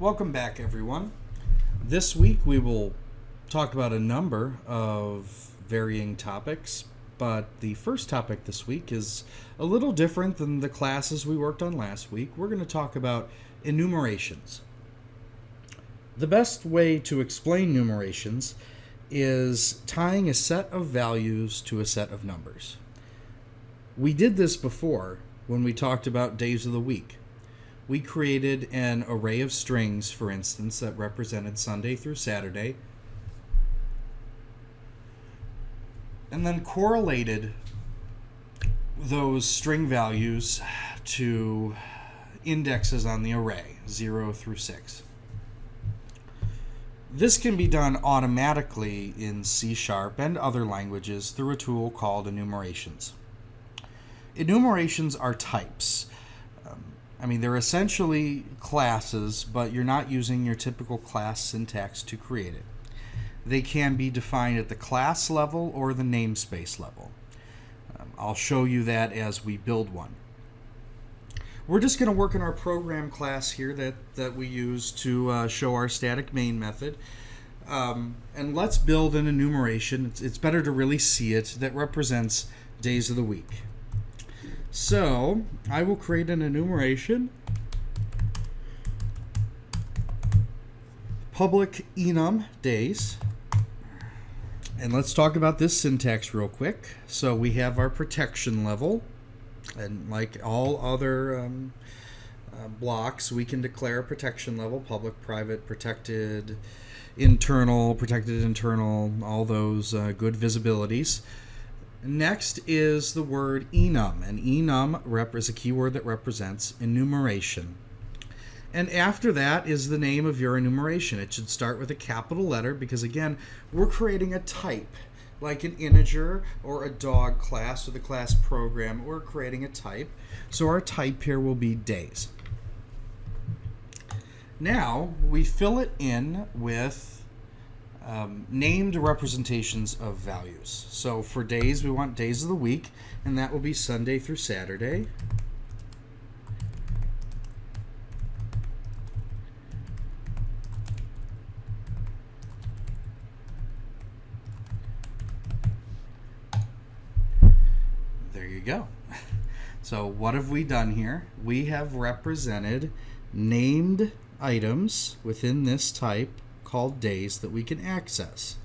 Welcome back, everyone. This week we will talk about a number of varying topics, but the first topic this week is a little different than the classes we worked on last week. We're going to talk about enumerations. The best way to explain numerations is tying a set of values to a set of numbers. We did this before when we talked about days of the week. We created an array of strings, for instance, that represented Sunday through Saturday, and then correlated those string values to indexes on the array, 0 through 6. This can be done automatically in C# and other languages through a tool called enumerations. Enumerations are types. They're essentially classes, but you're not using your typical class syntax to create it. They can be defined at the class level or the namespace level. I'll show you that as we build one. We're just going to work in our program class here that we use to show our static main method. And let's build an enumeration. It's better to really see it that represents days of the week. So I will create an enumeration, public enum days, and let's talk about this syntax real quick. So we have our protection level, and like all other blocks, we can declare a protection level: public, private, protected, internal, all those good visibilities. Next is the word enum, and enum is a keyword that represents enumeration. And after that is the name of your enumeration. It should start with a capital letter because, again, we're creating a type, like an integer or a dog class or the class program. We're creating a type, so our type here will be days. Now we fill it in with named representations of values. So for days, we want days of the week, and that will be Sunday through Saturday. There you go. So what have we done here? We have represented named items within this type called days that we can access.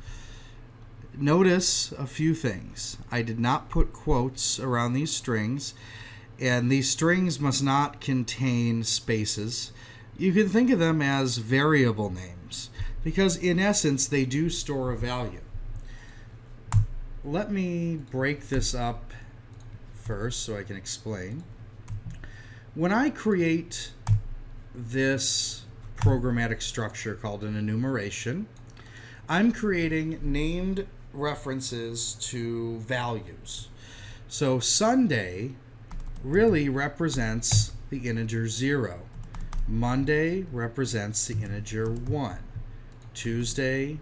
Notice a few things. I did not put quotes around these strings, and these strings must not contain spaces. You can think of them as variable names because in essence they do store a value. Let me break this up first so I can explain. When I create this programmatic structure called an enumeration, I'm creating named references to values. So Sunday really represents the integer 0. Monday represents the integer 1. Tuesday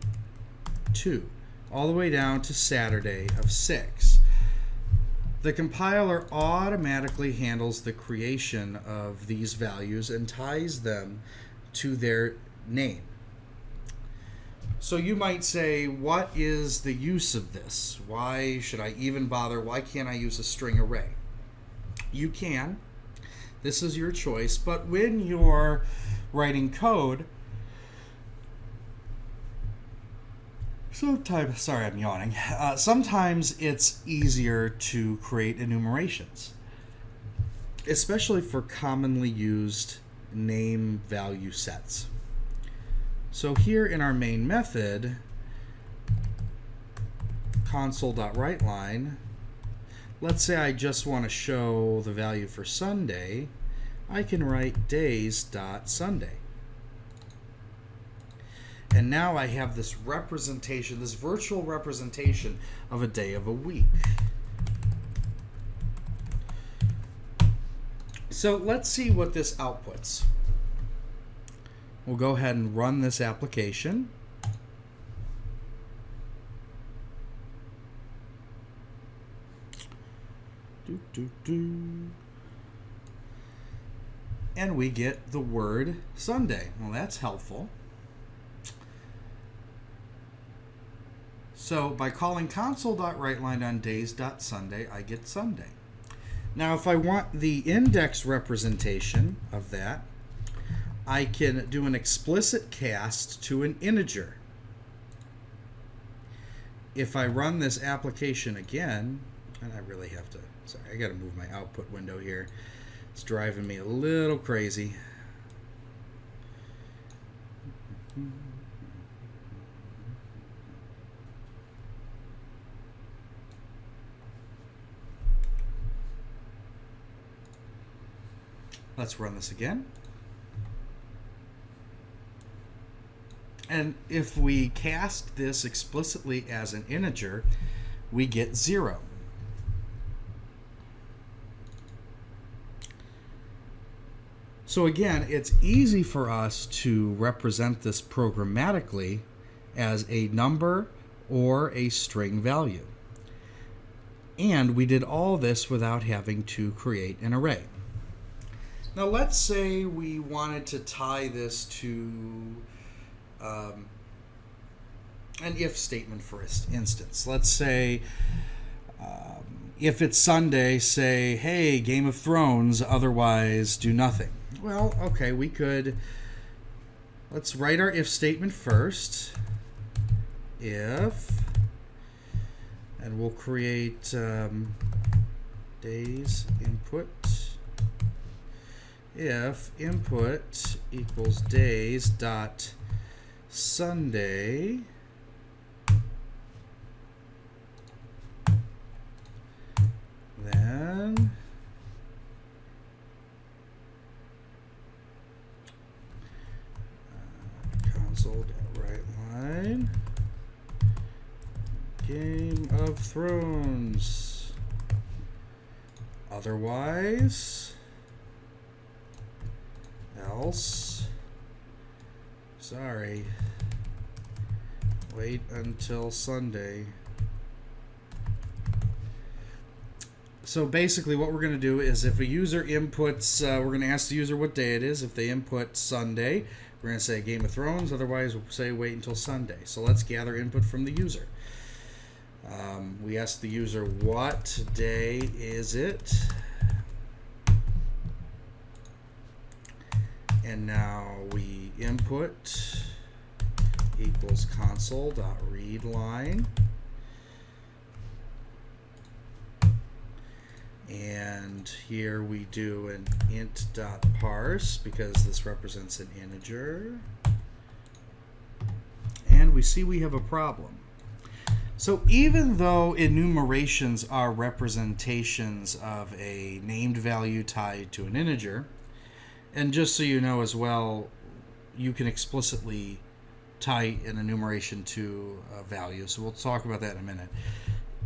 2. All the way down to Saturday of 6. The compiler automatically handles the creation of these values and ties them to their name. So you might say, what is the use of this? Why should I even bother? Why can't I use a string array? You can. This is your choice. But when you're writing code, sometimes it's easier to create enumerations, especially for commonly used name value sets. So here in our main method, console.writeLine, let's say I just want to show the value for Sunday, I can write days.Sunday. And now I have this representation, this virtual representation of a day of a week. So let's see what this outputs. We'll go ahead and run this application. and we get the word Sunday. Well, that's helpful. So by calling console.WriteLine on days.Sunday, I get Sunday. Now, if I want the index representation of that, I can do an explicit cast to an integer. If I run this application again, and I really have to, sorry, I got to move my output window here. It's driving me a little crazy. Let's run this again. And if we cast this explicitly as an integer, we get 0. So again, it's easy for us to represent this programmatically as a number or a string value. And we did all this without having to create an array. Now let's say we wanted to tie this to an if statement, for instance. Let's say if it's Sunday, say, hey, Game of Thrones, otherwise do nothing. Well, okay, we could, let's write our if statement first. If, and we'll create days input. If input equals days dot Sunday, then console.WriteLine Game of Thrones, otherwise else, sorry, wait until Sunday. So basically what we're going to do is if a user inputs, we're going to ask the user what day it is. If they input Sunday, we're going to say Game of Thrones, otherwise we'll say wait until Sunday. So let's gather input from the user. We ask the user what day is it? And now we input equals console.readLine. And here we do an int.parse because this represents an integer. And we see we have a problem. So even though enumerations are representations of a named value tied to an integer, and just so you know as well, you can explicitly tie an enumeration to a value. So we'll talk about that in a minute.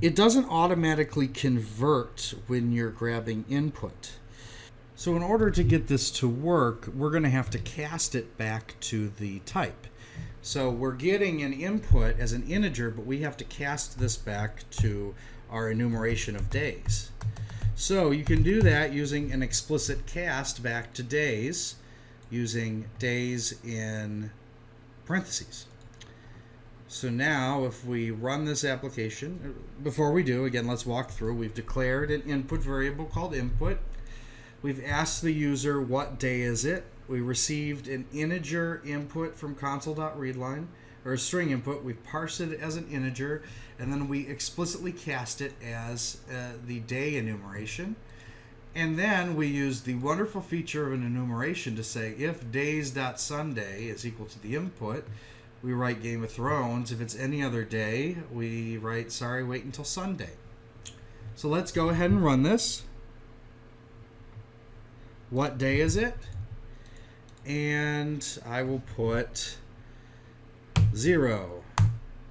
It doesn't automatically convert when you're grabbing input. So in order to get this to work, we're going to have to cast it back to the type. So we're getting an input as an integer, but we have to cast this back to our enumeration of days. So you can do that using an explicit cast back to days, using days in parentheses. So now if we run this application, before we do, again, let's walk through. We've declared an input variable called input. We've asked the user what day is it. We received an integer input from console.readLine, or a string input. We parsed it as an integer, and then we explicitly cast it as the day enumeration. And then we use the wonderful feature of an enumeration to say if days.Sunday is equal to the input, we write Game of Thrones. If it's any other day, we write sorry, wait until Sunday. So let's go ahead and run this. What day is it? And I will put 0.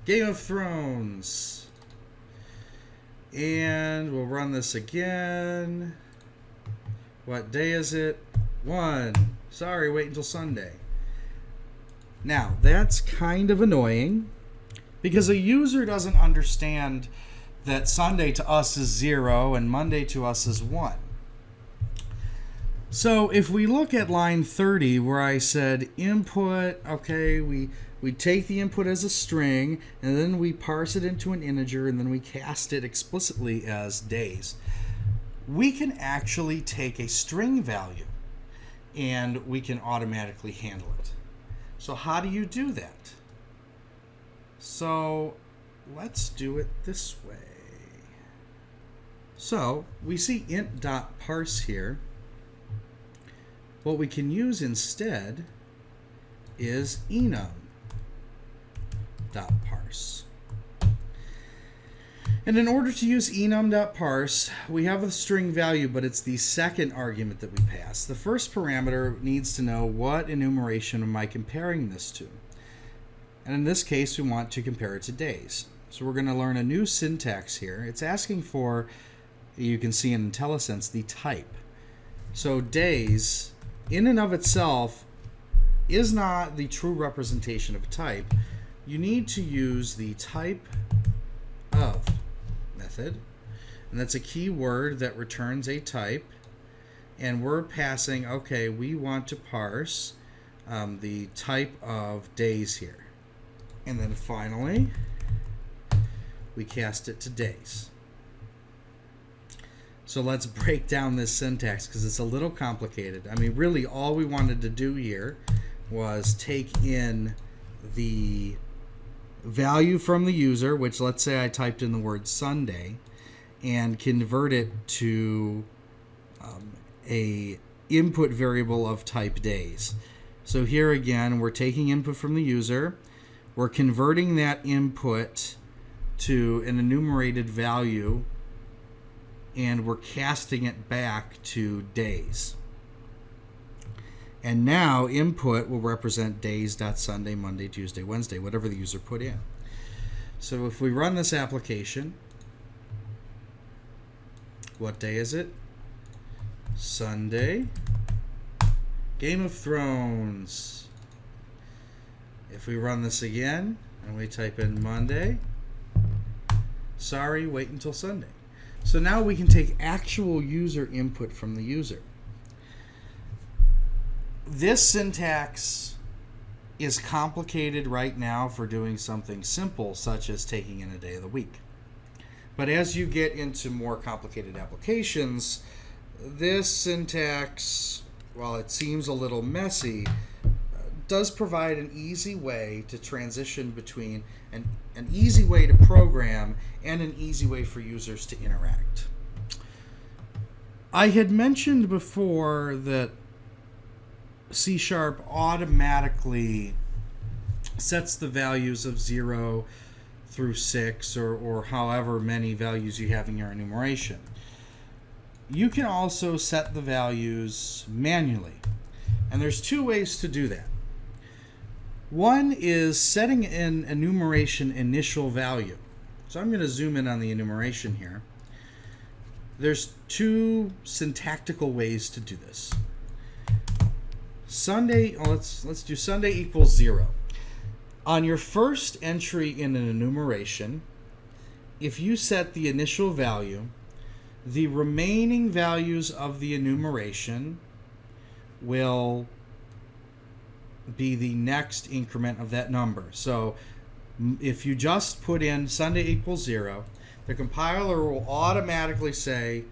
Game of Thrones. And we'll run this again. What day is it? 1. Sorry, wait until Sunday. Now, that's kind of annoying because a user doesn't understand that Sunday to us is 0 and Monday to us is 1. So if we look at line 30 where I said input, okay, we take the input as a string and then we parse it into an integer and then we cast it explicitly as days. We can actually take a string value and we can automatically handle it. So how do you do that? So let's do it this way. So we see int.parse here. What we can use instead is enum.parse. And in order to use enum.parse, we have a string value, but it's the second argument that we pass. The first parameter needs to know what enumeration am I comparing this to. And in this case, we want to compare it to days. So we're going to learn a new syntax here. It's asking for, you can see in IntelliSense, the type. So days, in and of itself, is not the true representation of a type. You need to use the type of method, and that's a keyword that returns a type, and we're passing, okay, we want to parse the type of days here. And then finally, we cast it to days. So let's break down this syntax because it's a little complicated. I mean, really all we wanted to do here was take in the value from the user, which let's say I typed in the word Sunday, and convert it to a input variable of type days. So here again, we're taking input from the user, we're converting that input to an enumerated value, and we're casting it back to days. And now input will represent days.Sunday, Monday, Tuesday, Wednesday, whatever the user put in. So if we run this application, what day is it? Sunday. Game of Thrones. If we run this again and we type in Monday, sorry, wait until Sunday. So now we can take actual user input from the user. This syntax is complicated right now for doing something simple, such as taking in a day of the week. But as you get into more complicated applications, this syntax, while it seems a little messy, does provide an easy way to transition between an easy way to program and an easy way for users to interact. I had mentioned before that C# automatically sets the values of 0 through 6 or however many values you have in your enumeration. You can also set the values manually, and there's two ways to do that. One is setting an enumeration initial value. So I'm going to zoom in on the enumeration here. There's two syntactical ways to do this. Sunday, let's do Sunday equals 0. On your first entry in an enumeration, if you set the initial value, the remaining values of the enumeration will be the next increment of that number. So if you just put in Sunday equals 0, the compiler will automatically say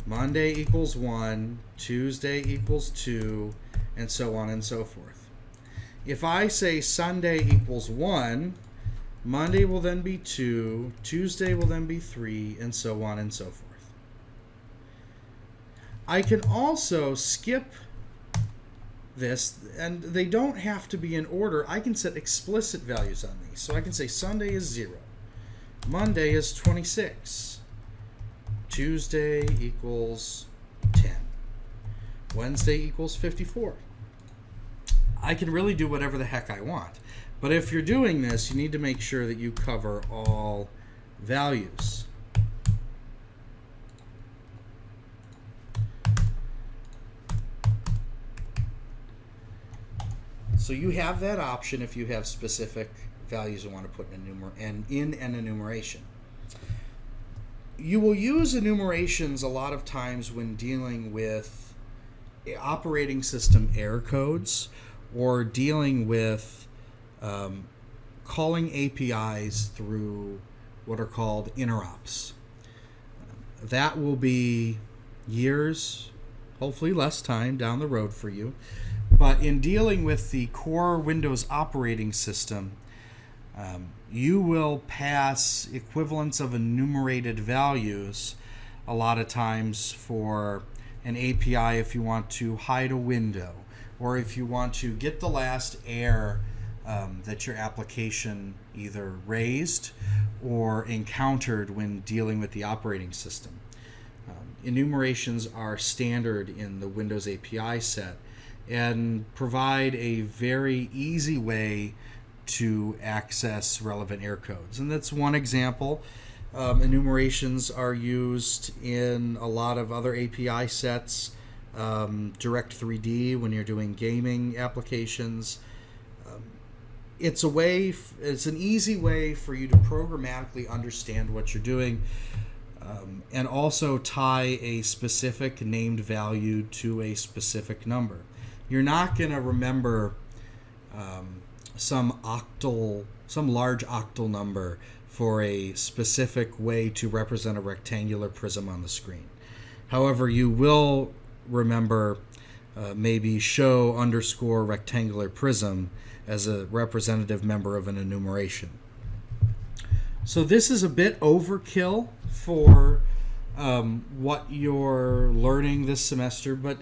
Monday equals 1, Tuesday equals 2, and so on and so forth. If I say Sunday equals 1, Monday will then be 2, Tuesday will then be 3, and so on and so forth. I can also skip this, and they don't have to be in order. I can set explicit values on these. So I can say Sunday is 0, Monday is 26, Tuesday equals 10, Wednesday equals 54. I can really do whatever the heck I want. But if you're doing this, you need to make sure that you cover all values. So you have that option if you have specific values you want to put in an enumeration. You will use enumerations a lot of times when dealing with operating system error codes or dealing with calling APIs through what are called interops. That will be years, hopefully less time down the road for you. But in dealing with the core Windows operating system, you will pass equivalents of enumerated values a lot of times for an API if you want to hide a window, or if you want to get the last error that your application either raised or encountered when dealing with the operating system. Enumerations are standard in the Windows API set and provide a very easy way to access relevant error codes. And that's one example. Enumerations are used in a lot of other API sets, Direct3D when you're doing gaming applications. It's an easy way for you to programmatically understand what you're doing, and also tie a specific named value to a specific number. You're not going to remember some large octal number for a specific way to represent a rectangular prism on the screen. However, you will remember maybe show underscore rectangular prism as a representative member of an enumeration. So this is a bit overkill for what you're learning this semester, but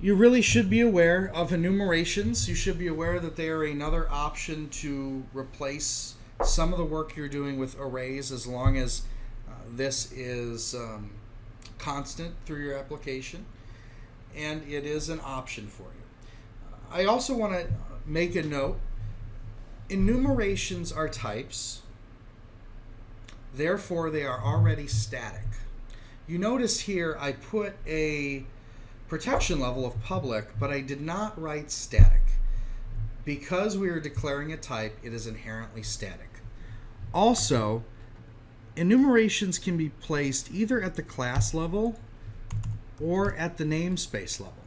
you really should be aware of enumerations. You should be aware that they are another option to replace some of the work you're doing with arrays, as long as this is constant through your application, and it is an option for you. I also want to make a note. Enumerations are types, therefore they are already static. You notice here I put a protection level of public, but I did not write static. Because we are declaring a type, it is inherently static. Also, enumerations can be placed either at the class level or at the namespace level.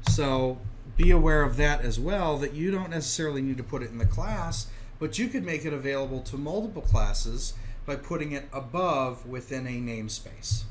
So be aware of that as well, that you don't necessarily need to put it in the class, but you could make it available to multiple classes by putting it above within a namespace.